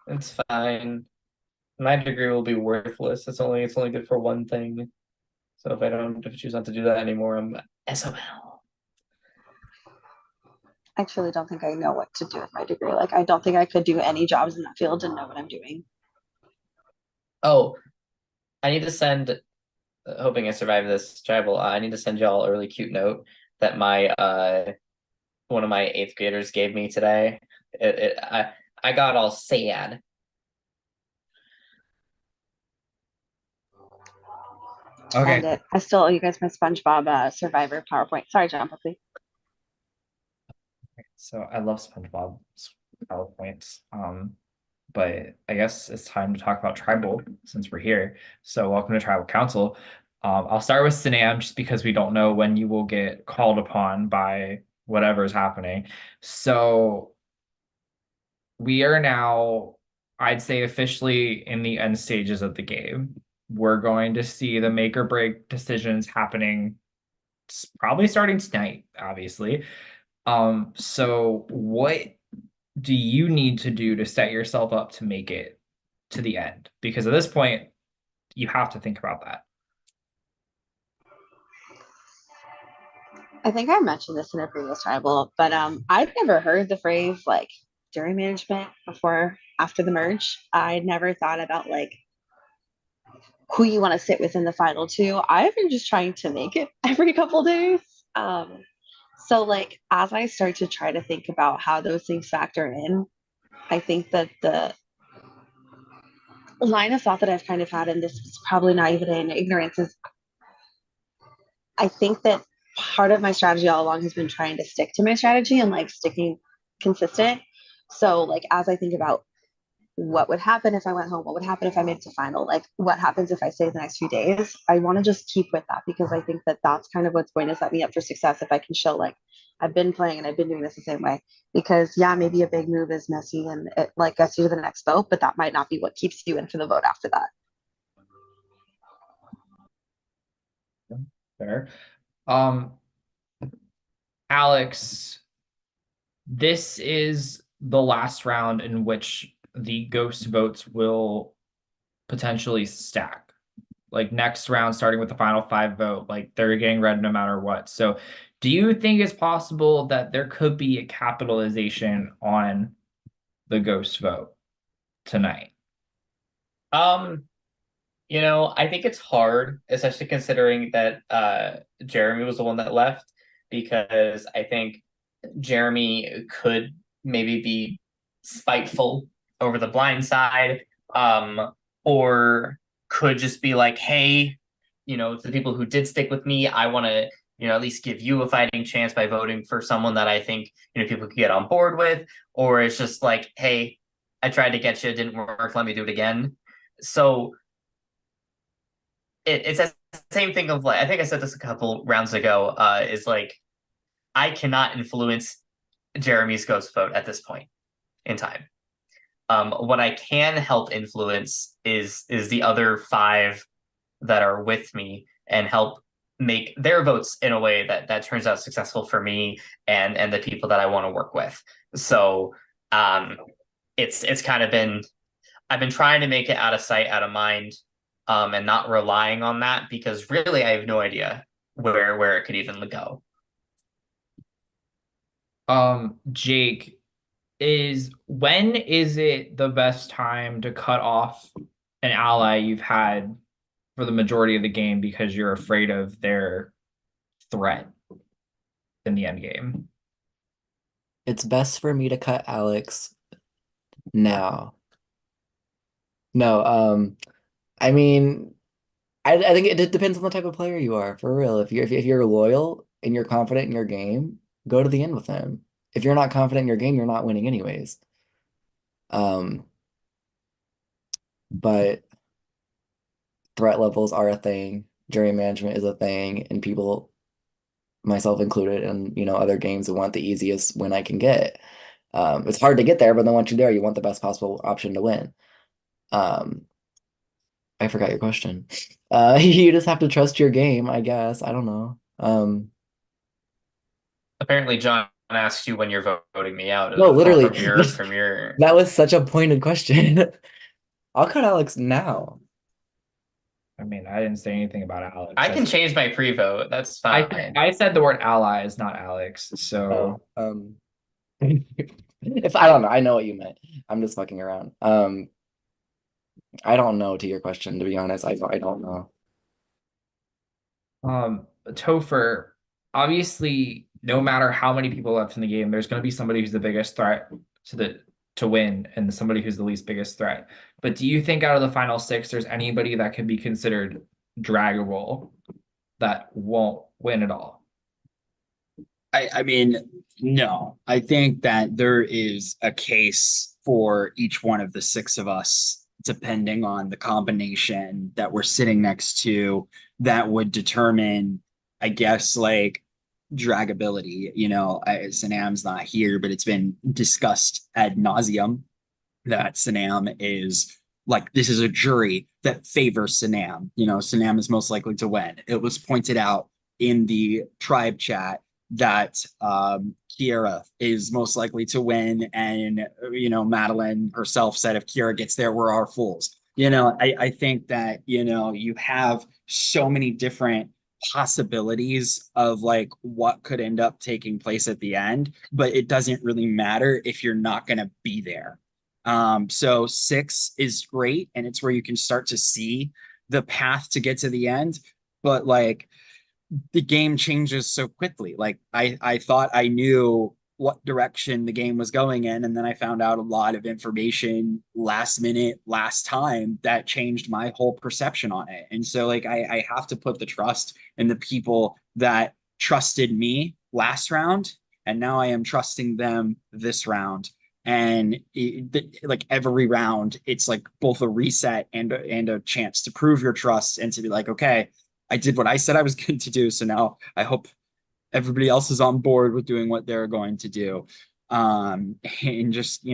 It's fine. My degree will be worthless. It's only good for one thing. So if I choose not to do that anymore, I'm SOL. I truly don't think I know what to do with my degree. Like, I don't think I could do any jobs in that field and know what I'm doing. Oh, I need to send. Hoping I survive this tribal. I need to send y'all a really cute note that my one of my eighth graders gave me today. I got all sad. Send Okay, it. I still owe you guys my SpongeBob Survivor PowerPoint. Sorry, John Buckley. so I love SpongeBob's PowerPoints. But I guess it's time to talk about tribal since we're here. So welcome to Tribal Council. I'll start with Sinam just because we don't know when you will get called upon by whatever is happening. So we are now, I'd say, officially in the end stages of the game. We're going to see the make or break decisions happening probably starting tonight, obviously. So what do you need to do to set yourself up to make it to the end? Because at this point, you have to think about that. I think I mentioned this in a previous tribal, but I'd never heard the phrase like jury management before after the merge. I'd never thought about like who you want to sit with in the final two. I've been just trying to make it every couple days. Um, so like as I start to try to think about how those things factor in, I think that the line of thought that I've kind of had, and this is probably not even in ignorance, is I think that part of my strategy all along has been trying to stick to my strategy and like sticking consistent. So like as I think about what would happen if I went home, what would happen if I made it to final, like what happens if I stay the next few days, I want to just keep with that because I think that that's kind of what's going to set me up for success if I can show like I've been playing and I've been doing this the same way. Because yeah, maybe a big move is messy and it like gets you to the next vote, but that might not be what keeps you in for the vote after that. Fair. Um, Alex, this is the last round in which the ghost votes will potentially stack. Like next round, starting with the final five vote, like they're getting read no matter what. So, do you think it's possible that there could be a capitalization on the ghost vote tonight? Um, I think it's hard, especially considering that Jeremy was the one that left, because I think Jeremy could maybe be spiteful over the blind side, or could just be like, hey, to the people who did stick with me, I want to, at least give you a fighting chance by voting for someone that I think, people could get on board with, or it's just like, hey, I tried to get you, it didn't work, let me do it again. So it's the same thing of like, I think I said this a couple rounds ago, is like, I cannot influence Jeremy's ghost vote at this point in time. What I can help influence is the other five that are with me and help make their votes in a way that turns out successful for me and the people that I want to work with. So um, it's kind of been I've been trying to make it out of sight, out of mind, and not relying on that because really I have no idea where it could even go. Jake, when is it the best time to cut off an ally you've had for the majority of the game because you're afraid of their threat in the end game? It's best for me to cut Alex now. No, I mean, I think it depends on the type of player you are, for real. If you're loyal and you're confident in your game, go to the end with him. If you're not confident in your game, you're not winning anyways. Um, but threat levels are a thing, jury management is a thing, and people, myself included, and other games want the easiest win I can get. It's hard to get there, but then once you're there, you want the best possible option to win. Um, I forgot your question. You just have to trust your game, I guess. I don't know. Apparently, John asked you when you're voting me out No, literally, from your. that was such a pointed question. I'll cut Alex now. I mean, I didn't say anything about Alex. I can change my pre-vote. That's I fine. I said the word allies, not Alex. So If I don't know, I know what you meant. I'm just fucking around. I don't know to your question, to be honest. I don't know. Topher, obviously, no matter how many people left in the game, there's going to be somebody who's the biggest threat to win and somebody who's the least biggest threat. But do you think out of the final six, there's anybody that could be considered draggable that won't win at all? I mean, no. I think that there is a case for each one of the six of us, depending on the combination that we're sitting next to, that would determine, I guess, like dragability. Sanam's not here, but it's been discussed ad nauseum that Sanam is like, this is a jury that favors Sanam. Sanam is most likely to win. It was pointed out in the tribe chat that Kiera is most likely to win. And, Madeline herself said, if Kiera gets there, we're our fools. I think that, you have so many different possibilities of like what could end up taking place at the end, but it doesn't really matter if you're not going to be there. So six is great, and it's where you can start to see the path to get to the end. But like the game changes so quickly. Like I thought I knew what direction the game was going in, and then I found out a lot of information last minute, last time that changed my whole perception on it. And so like I have to put the trust in the people that trusted me last round, and now I am trusting them this round. And like every round, it's like both a reset and a chance to prove your trust and to be like, okay, I did what I said I was going to do. So now I hope everybody else is on board with doing what they're going to do. And just,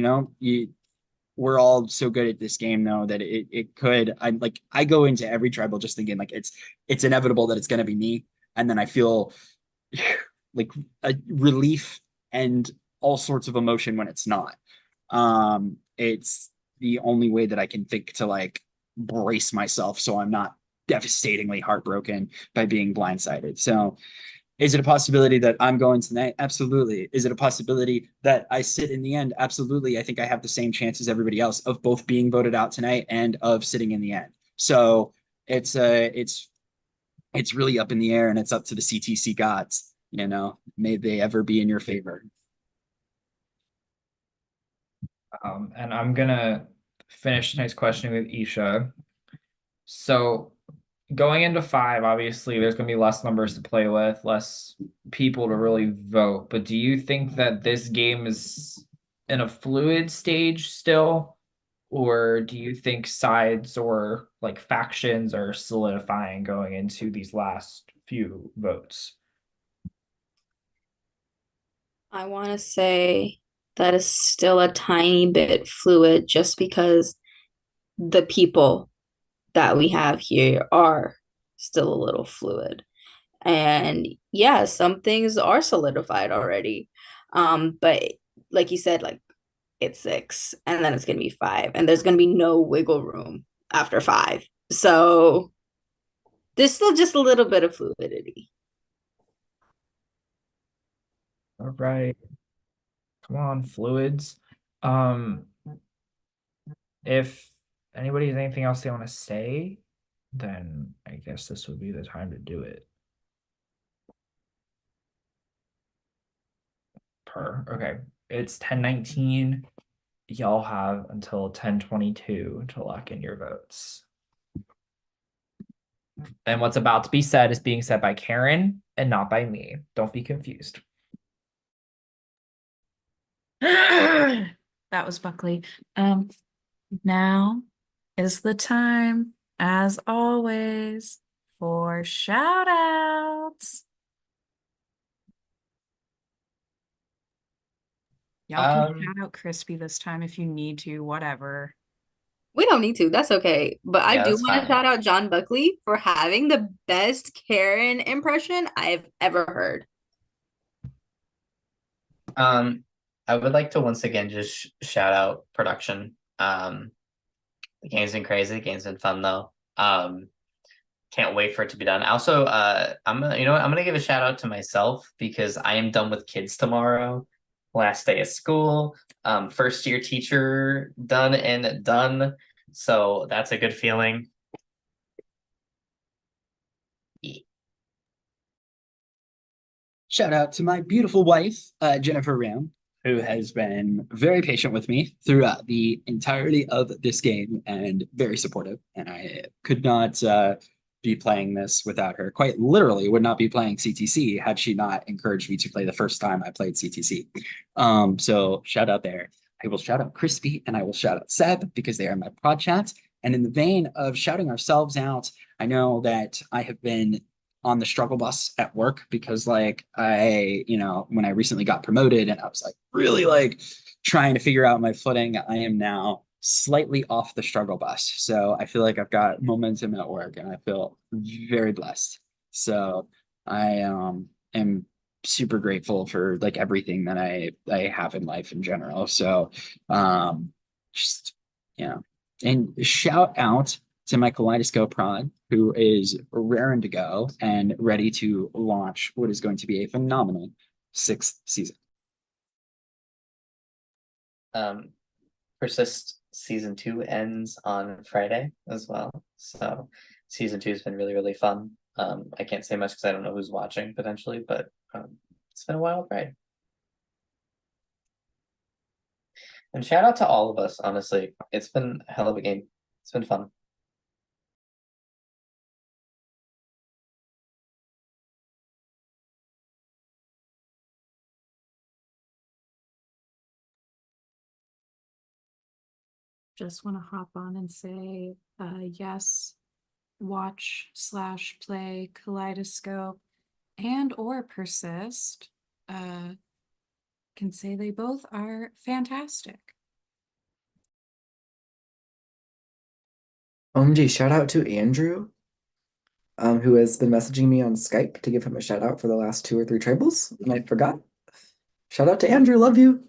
we're all so good at this game though that it could, I go into every tribal just thinking like it's inevitable that it's going to be me. And then I feel like a relief and all sorts of emotion when it's not. It's the only way that I can think to like brace myself so I'm not devastatingly heartbroken by being blindsided. So is it a possibility that I'm going tonight? Absolutely. Is it a possibility that I sit in the end? Absolutely. I think I have the same chance as everybody else of both being voted out tonight and of sitting in the end. So it's really up in the air, and it's up to the CTC gods. May they ever be in your favor. And I'm gonna finish tonight's questioning with Isha. So going into 5, obviously there's going to be less numbers to play with, less people to really vote. But do you think that this game is in a fluid stage still? Or do you think sides or like factions are solidifying going into these last few votes? I want to say that is still a tiny bit fluid just because the people that we have here are still a little fluid. And yeah, some things are solidified already. But like you said, like it's 6 and then it's gonna be 5, and there's gonna be no wiggle room after 5. So there's still just a little bit of fluidity. All right. Come on, fluids. If anybody has anything else they want to say, then I guess this would be the time to do it. Okay. It's 10:19. Y'all have until 10:22 to lock in your votes. And what's about to be said is being said by Karen and not by me. Don't be confused. That was Buckley. Now is the time, as always, for shout outs. Y'all can shout out Crispy this time if you need to, whatever. We don't need to. That's okay. But I do that's want to fine. shout out John Buckley for having the best Karen impression I've ever heard. I would like to once again just shout out production. The game's been crazy. The game's been fun though. Can't wait for it to be done. Also, I'm gonna, I'm gonna give a shout out to myself because I am done with kids tomorrow. Last day of school. First year teacher done and done. So that's a good feeling. Shout out to my beautiful wife, Jennifer Ram, who has been very patient with me throughout the entirety of this game and very supportive. And I could not be playing this without her. Quite literally, would not be playing CTC had she not encouraged me to play the first time I played CTC. So shout out there. I will shout out Crispy and I will shout out Seb because they are my pod chats. And in the vein of shouting ourselves out, I know that I have been on the struggle bus at work because like when I recently got promoted and I was like really like trying to figure out my footing, I am now slightly off the struggle bus. So I feel like I've got momentum at work and I feel very blessed. So I am super grateful for like everything that I have in life in general. So just and shout out to my Kaleidoscope prod, who is raring to go and ready to launch what is going to be a phenomenal 6th season. Persist season 2 ends on Friday as well. So season 2 has been really, really fun. I can't say much because I don't know who's watching potentially, but it's been a wild ride. And shout out to all of us, honestly. It's been a hell of a game. It's been fun. Just want to hop on and say, yes, watch/play Kaleidoscope and or Persist. Can say they both are fantastic. OMG, shout out to Andrew, who has been messaging me on Skype to give him a shout out for the last 2 or 3 tribals, and I forgot. Shout out to Andrew, love you.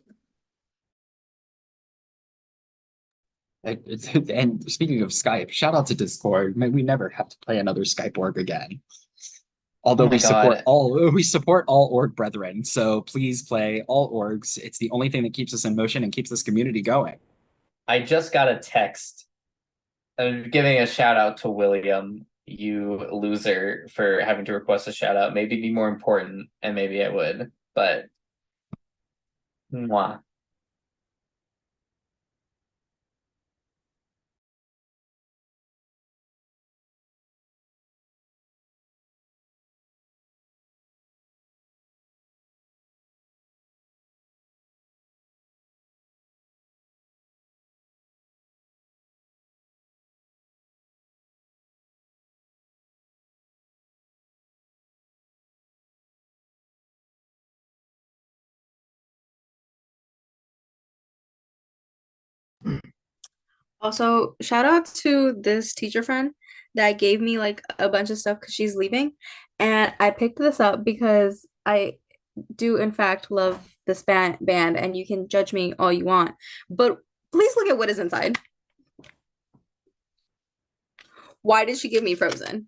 And speaking of Skype, shout out to Discord. We never have to play another Skype org again. Although we support all org brethren, so please play all orgs. It's the only thing that keeps us in motion and keeps this community going. I just got a text giving a shout out to William, you loser, for having to request a shout out. Maybe be more important, and maybe I would, but mwah. Also, shout out to this teacher friend that gave me like a bunch of stuff because she's leaving. And I picked this up because I do in fact love this band and you can judge me all you want. But please look at what is inside. Why did she give me Frozen?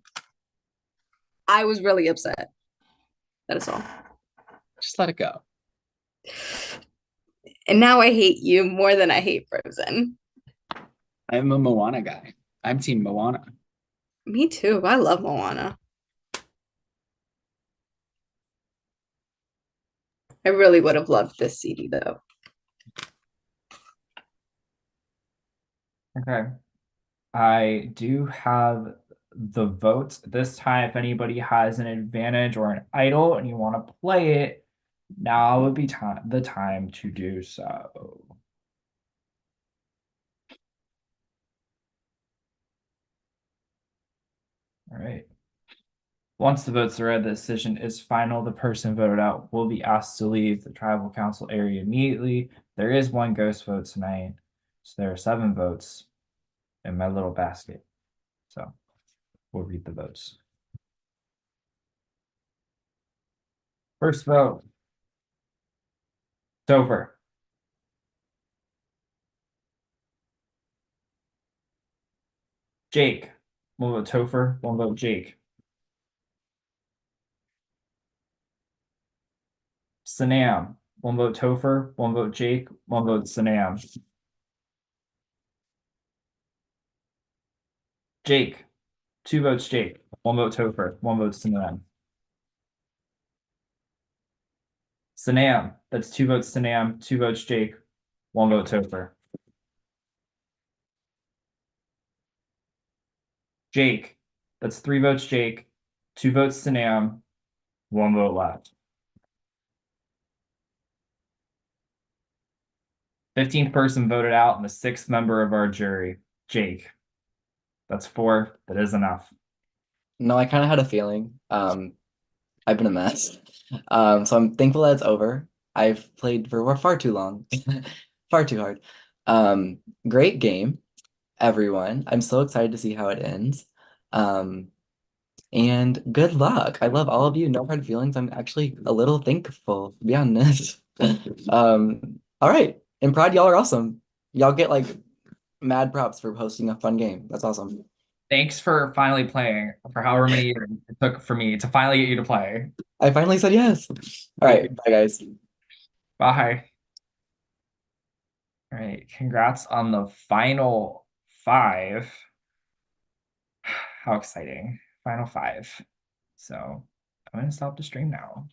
I was really upset. That is all. Just let it go. And now I hate you more than I hate Frozen. I'm a Moana guy. I'm Team Moana. Me too. I love Moana. I really would have loved this CD though. Okay. I do have the votes this time. If anybody has an advantage or an idol and you want to play it, now would be the time to do so. All right. Once the votes are read, the decision is final. The person voted out will be asked to leave the tribal council area immediately. There is 1 ghost vote tonight, so there are 7 votes in my little basket. So we'll read the votes. First vote. Topher. Jake. One vote Topher, one vote Jake. Sanam. One vote Topher, one vote Jake, one vote Sanam. Jake. 2 votes Jake, one vote Topher, one vote Sanam. Sanam. That's 2 votes Sanam, 2 votes Jake, 1 vote Topher. Jake. That's 3 votes Jake, 2 votes Sanam, 1 vote left. 15th person voted out and the 6th member of our jury, Jake. That's 4. That is enough. No, I kind of had a feeling. I've been a mess. So I'm thankful that it's over. I've played for far too long, far too hard. Great game, everyone. I'm so excited to see how it ends. And good luck. I love all of you. No hard feelings. I'm actually a little thankful, to be honest. All right. And Pride, y'all are awesome. Y'all get like mad props for hosting a fun game. That's awesome. Thanks for finally playing for however many years it took for me to finally get you to play. I finally said yes. All right. Bye, guys. Bye. All right. Congrats on the final 5. How exciting. Final 5. So I'm going to stop the stream now.